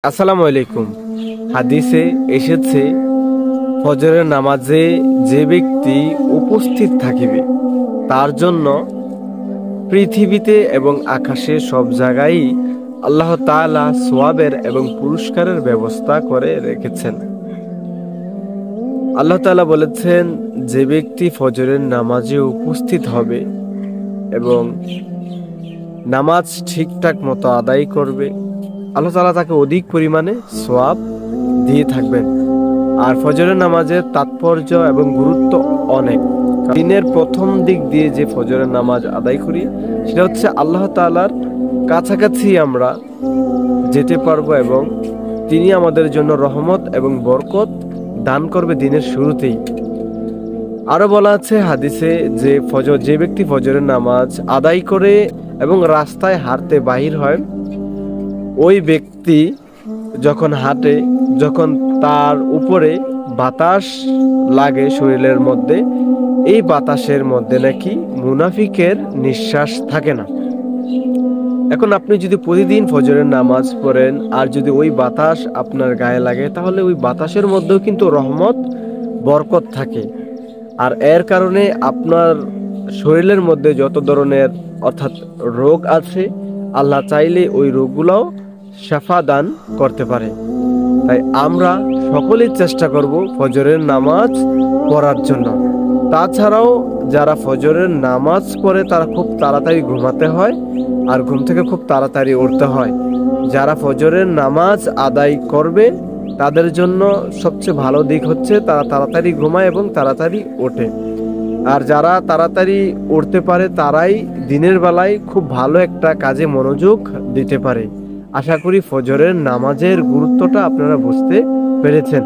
আসসালামু আলাইকুম। হাদিসে এসেছে, ফজরের নামাজে যে ব্যক্তি উপস্থিত থাকিবে তার জন্য পৃথিবীতে এবং আকাশে সব জায়গায় আল্লাহ তাআলা সওয়াবের এবং পুরস্কারের ব্যবস্থা করে রেখেছেন। আল্লাহ তাআলা বলেছেন, যে ব্যক্তি ফজরের নামাজে উপস্থিত হবে এবং নামাজ ঠিকঠাক মতো আদায় করবে, আল্লাহ তাআলা তাকে অধিক পরিমাণে সওয়াব দিয়ে থাকবেন। আর ফজরের নামাজের তাৎপর্য এবং গুরুত্ব অনেক। দিনের প্রথম দিক দিয়ে যে ফজরের নামাজ আদায় করি, সেটা হচ্ছে আল্লাহ তাআলার কাছাকাছি আমরা যেতে পারবো এবং তিনি আমাদের জন্য রহমত এবং বরকত দান করবে দিনের শুরুতেই। আরো বলা আছে হাদিসে, যে ব্যক্তি ফজরের নামাজ আদায় করে এবং রাস্তায় হাঁটতে বাহির হয়, ওই ব্যক্তি যখন হাঁটে, যখন তার উপরে বাতাস লাগে শরীরের মধ্যে, এই বাতাসের মধ্যে নাকি মুনাফিকের নিঃশ্বাস থাকে না। এখন আপনি যদি প্রতিদিন ফজরের নামাজ পড়েন আর যদি ওই বাতাস আপনার গায়ে লাগে, তাহলে ওই বাতাসের মধ্যেও কিন্তু রহমত বরকত থাকে। আর এর কারণে আপনার শরীরের মধ্যে যত ধরনের অর্থাৎ রোগ আছে, আল্লাহ চাইলে ওই রোগগুলোও শাফা দান করতে পারে। তাই আমরা সকলেই চেষ্টা করব ফজরের নামাজ পড়ার জন্য। তাছাড়াও যারা ফজরের নামাজ পড়ে তারা খুব তাড়াতাড়ি ঘুমাতে হয় আর ঘুম থেকে খুব তাড়াতাড়ি উঠতে হয়। যারা ফজরের নামাজ আদায় করবে তাদের জন্য সবচেয়ে ভালো দিক হচ্ছে তারা তাড়াতাড়ি ঘুমায় এবং তাড়াতাড়ি ওঠে। আর যারা তাড়াতাড়ি উঠতে পারে তারাই দিনের বেলায় খুব ভালো একটা কাজে মনোযোগ দিতে পারে। আশা করি ফজরের নামাজের গুরুত্বটা আপনারা বুঝতে পেরেছেন।